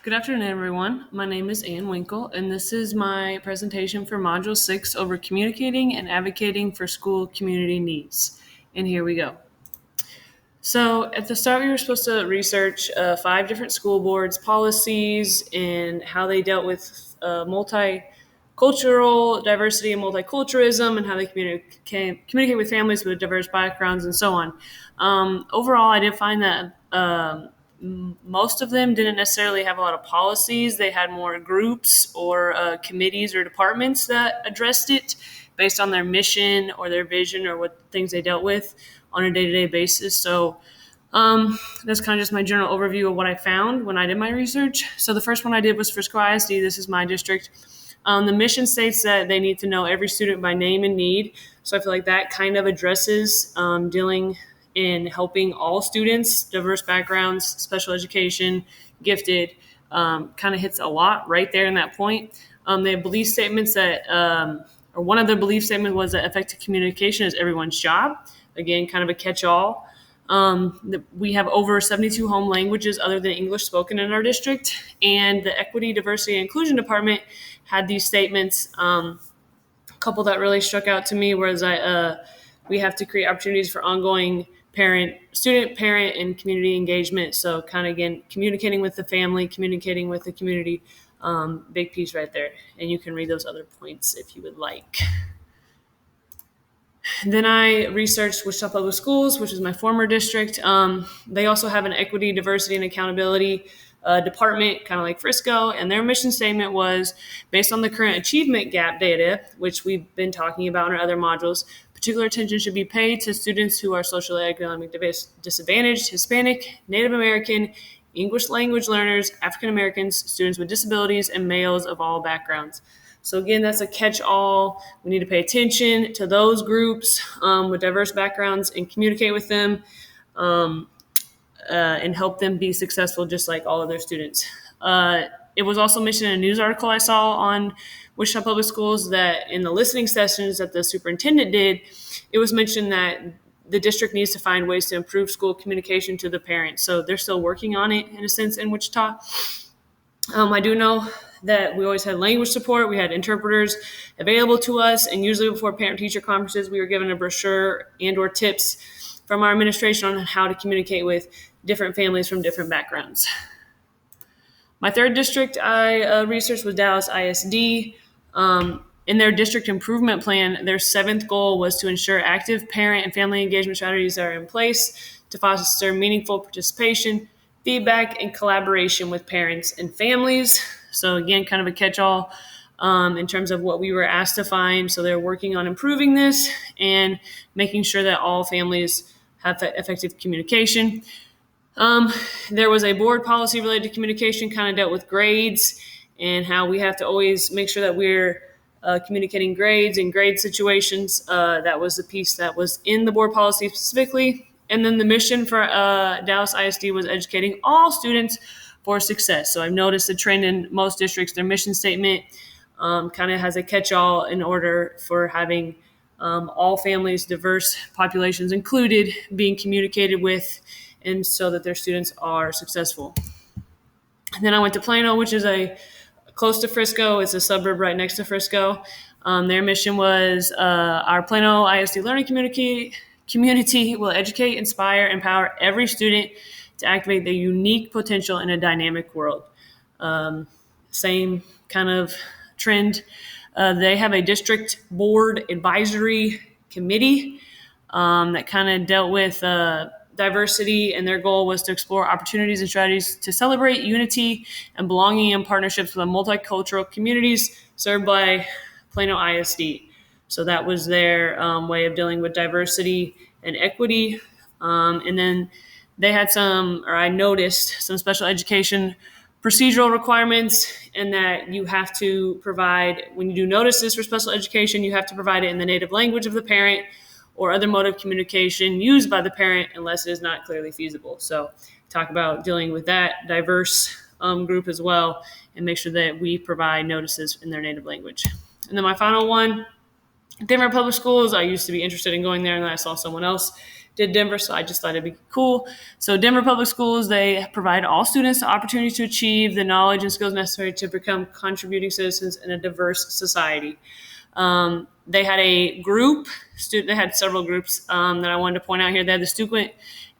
Good afternoon, everyone. My name is Ann Winkle, and this is my presentation for Module 6 over communicating and advocating for school community needs. And here we go. So, at the start, we were supposed to research 5 different school boards' policies and how they dealt with multicultural diversity and multiculturalism and how they communicate with families with diverse backgrounds and so on. Overall, I did find that most of them didn't necessarily have a lot of policies. They had more groups or committees or departments that addressed it based on their mission or their vision or what things they dealt with on a day-to-day basis. So that's kind of just my general overview of what I found when I did my research. So the first one I did was for Plano ISD. This is my district. The mission states that they need to know every student by name and need. So I feel like that kind of addresses dealing in helping all students, diverse backgrounds, special education, gifted, kind of hits a lot right there in that point. They have belief statements that, or one of the belief statements was that effective communication is everyone's job. Again, kind of a catch-all. We have over 72 home languages other than English spoken in our district, and the Equity, Diversity, and Inclusion Department had these statements. A couple that really struck out to me was we have to create opportunities for ongoing student, parent, and community engagement. So kind of, again, communicating with the family, communicating with the community, big piece right there. And you can read those other points if you would like. Then I researched Wichita Public Schools, which is my former district. They also have an equity, diversity, and accountability department, kind of like Frisco. And their mission statement was based on the current achievement gap data, which we've been talking about in our other modules. Particular attention should be paid to students who are socially and economically disadvantaged, Hispanic, Native American, English language learners, African Americans, students with disabilities, and males of all backgrounds. So again, that's a catch-all. We need to pay attention to those groups with diverse backgrounds and communicate with them and help them be successful just like all other students. It was also mentioned in a news article I saw on Wichita Public Schools that in the listening sessions that the superintendent did, it was mentioned that the district needs to find ways to improve school communication to the parents. So they're still working on it in a sense in Wichita. I do know that we always had language support. We had interpreters available to us. And usually before parent-teacher conferences, we were given a brochure and or tips from our administration on how to communicate with different families from different backgrounds. My third district I researched was Dallas ISD. In their district improvement plan, their 7th goal was to ensure active parent and family engagement strategies are in place to foster meaningful participation, feedback, and collaboration with parents and families. So again, kind of a catch-all in terms of what we were asked to find. So they're working on improving this and making sure that all families have effective communication. There was a board policy related to communication, kind of dealt with grades and how we have to always make sure that we're communicating grades and grade situations. That was the piece that was in the board policy specifically. And then the mission for Dallas ISD was educating all students for success. So I've noticed a trend in most districts. Their mission statement kind of has a catch-all in order for having all families, diverse populations included, being communicated with, and so that their students are successful. And then I went to Plano, which is close to Frisco. It's a suburb right next to Frisco. Their mission was our Plano ISD learning community will educate, inspire, empower every student to activate their unique potential in a dynamic world. Same kind of trend. They have a district board advisory committee that kind of dealt with diversity, and their goal was to explore opportunities and strategies to celebrate unity and belonging in partnerships with multicultural communities served by Plano ISD. So that was their way of dealing with diversity and equity. And then they had I noticed some special education procedural requirements, and that you have to provide, when you do notices for special education, you have to provide it in the native language of the parent or other mode of communication used by the parent unless it is not clearly feasible. So talk about dealing with that diverse group as well and make sure that we provide notices in their native language. And then my final one, Denver Public Schools. I used to be interested in going there, and then I saw someone else did Denver, so I just thought it'd be cool. So Denver Public Schools, they provide all students the opportunity to achieve the knowledge and skills necessary to become contributing citizens in a diverse society. They had a group, they had several groups that I wanted to point out here. They had the Student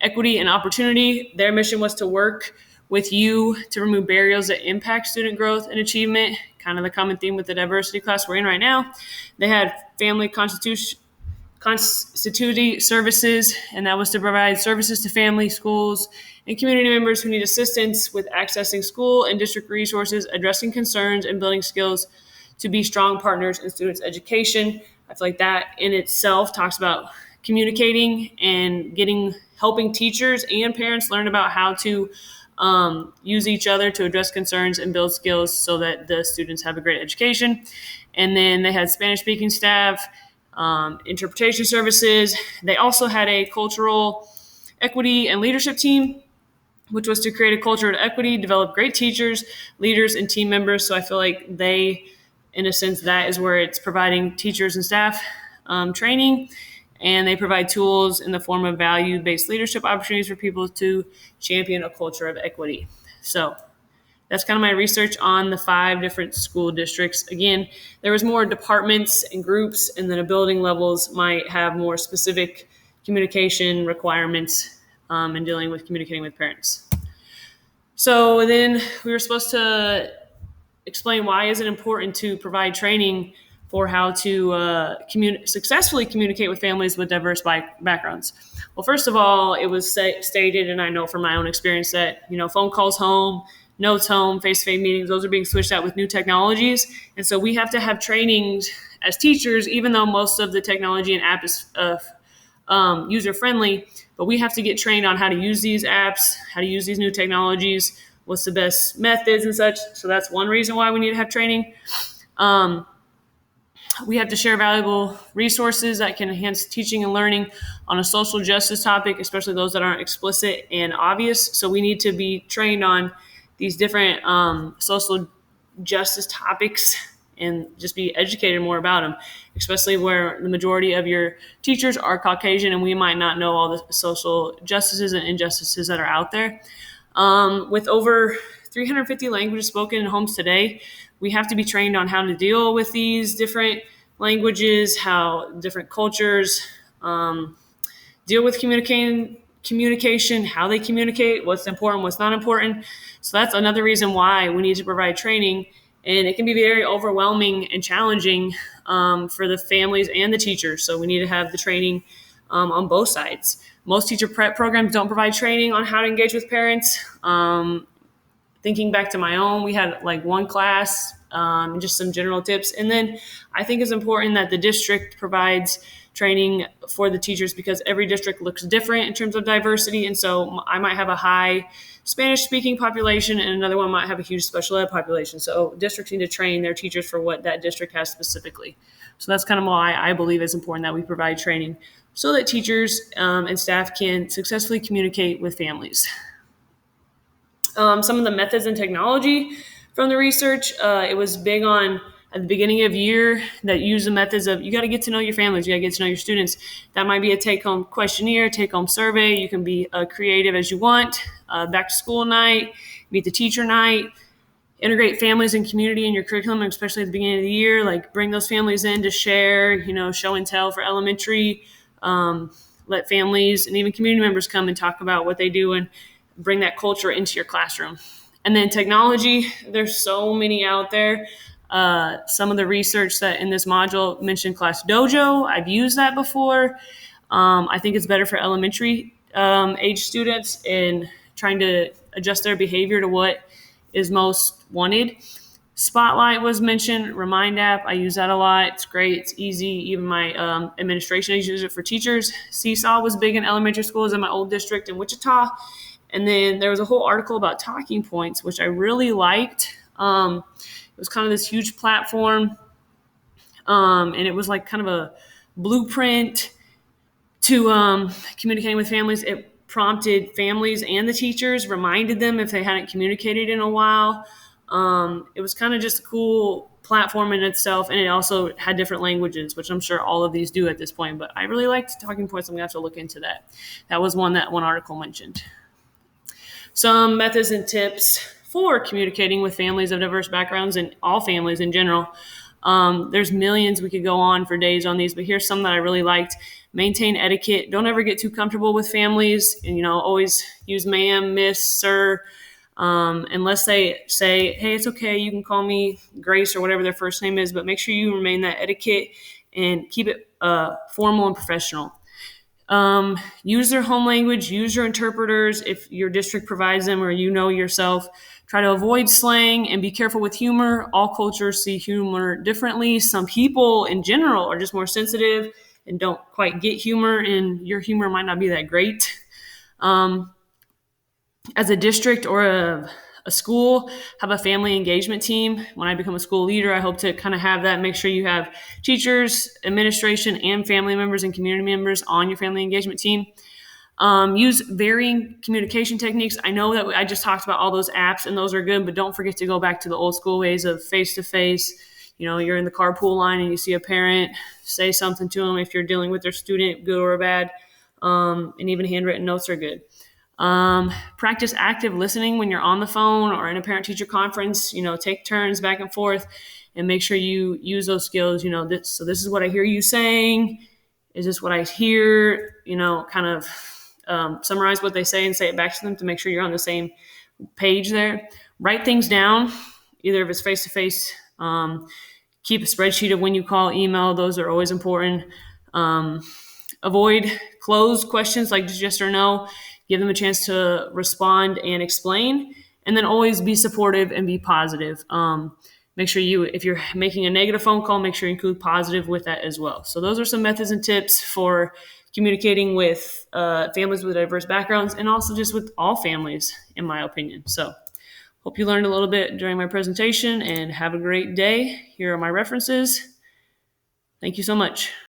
Equity and Opportunity. Their mission was to work with you to remove barriers that impact student growth and achievement, kind of the common theme with the diversity class we're in right now. They had Family Constitutive Services, and that was to provide services to families, schools, and community members who need assistance with accessing school and district resources, addressing concerns, and building skills to be strong partners in students' education. I feel like that in itself talks about communicating and helping teachers and parents learn about how to use each other to address concerns and build skills so that the students have a great education. And then they had Spanish-speaking staff, interpretation services. They also had a cultural equity and leadership team, which was to create a culture of equity, develop great teachers, leaders, and team members. So I feel like they, in a sense, that is where it's providing teachers and staff training, and they provide tools in the form of value-based leadership opportunities for people to champion a culture of equity. So that's kind of my research on the 5 different school districts. Again, there was more departments and groups, and then the building levels might have more specific communication requirements in dealing with communicating with parents. So then we were supposed to explain why is it important to provide training for how to successfully communicate with families with diverse backgrounds. Well, first of all, it was stated, and I know from my own experience that, phone calls home, notes home, face-to-face meetings, those are being switched out with new technologies. And so we have to have trainings as teachers, even though most of the technology and app is user-friendly, but we have to get trained on how to use these apps, how to use these new technologies, what's the best methods and such. So that's one reason why we need to have training. We have to share valuable resources that can enhance teaching and learning on a social justice topic, especially those that aren't explicit and obvious. So we need to be trained on these different social justice topics and just be educated more about them, especially where the majority of your teachers are Caucasian and we might not know all the social justices and injustices that are out there. With over 350 languages spoken in homes today, we have to be trained on how to deal with these different languages, how different cultures deal with communication, how they communicate, what's important, what's not important. So that's another reason why we need to provide training. And it can be very overwhelming and challenging for the families and the teachers. So we need to have the training on both sides. Most teacher prep programs don't provide training on how to engage with parents. Thinking back to my own, we had like one class, just some general tips. And then I think it's important that the district provides training for the teachers because every district looks different in terms of diversity. And so I might have a high Spanish-speaking population and another one might have a huge special ed population. So districts need to train their teachers for what that district has specifically. So that's kind of why I believe it's important that we provide training so that teachers and staff can successfully communicate with families. Some of the methods and technology from the research, it was big on at the beginning of year that use the methods of you got to get to know your families, you got to get to know your students. That might be a take-home questionnaire, take-home survey. You can be creative as you want. Back to school night, meet the teacher night, integrate families and community in your curriculum, especially at the beginning of the year. Like bring those families in to share, show and tell for elementary. Let families and even community members come and talk about what they do and bring that culture into your classroom. And then technology, there's so many out there. Some of the research that in this module mentioned Class Dojo. I've used that before. I think it's better for elementary age students in trying to adjust their behavior to what is most wanted. Spotlight was mentioned, Remind app. I use that a lot. It's great. It's easy. Even my administration uses it for teachers. Seesaw was big in elementary schools in my old district in Wichita. And then there was a whole article about talking points, which I really liked. It was kind of this huge platform. And it was like kind of a blueprint to communicating with families. It prompted families and the teachers, reminded them if they hadn't communicated in a while. It was kind of just a cool platform in itself, and it also had different languages, which I'm sure all of these do at this point. But I really liked talking points. I'm gonna have to look into that. That was one that one article mentioned. Some methods and tips for communicating with families of diverse backgrounds and all families in general. There's millions. We could go on for days on these, but here's some that I really liked. Maintain etiquette. Don't ever get too comfortable with families. And, always use ma'am, miss, sir. Unless they say, hey, it's okay, you can call me Grace or whatever their first name is, but make sure you remain that etiquette and keep it formal and professional. Use their home language, use your interpreters if your district provides them or yourself. Try to avoid slang and be careful with humor. All cultures see humor differently. Some people in general are just more sensitive and don't quite get humor, and your humor might not be that great. As a district or a school, have a family engagement team. When I become a school leader, I hope to kind of have that. Make sure you have teachers, administration, and family members and community members on your family engagement team. Use varying communication techniques. I know that I just talked about all those apps, and those are good, but don't forget to go back to the old school ways of face-to-face. You're in the carpool line and you see a parent, say something to them if you're dealing with their student, good or bad. And even handwritten notes are good. Practice active listening when you're on the phone or in a parent-teacher conference. Take turns back and forth and make sure you use those skills. So this is what I hear you saying. Is this what I hear? Kind of summarize what they say and say it back to them to make sure you're on the same page there. Write things down, either if it's face-to-face. Keep a spreadsheet of when you call, email. Those are always important. Avoid closed questions like just yes or no. Give them a chance to respond and explain, and then always be supportive and be positive. Make sure if you're making a negative phone call, make sure you include positive with that as well. So those are some methods and tips for communicating with families with diverse backgrounds, and also just with all families, in my opinion. So hope you learned a little bit during my presentation, and have a great day. Here are my references. Thank you so much.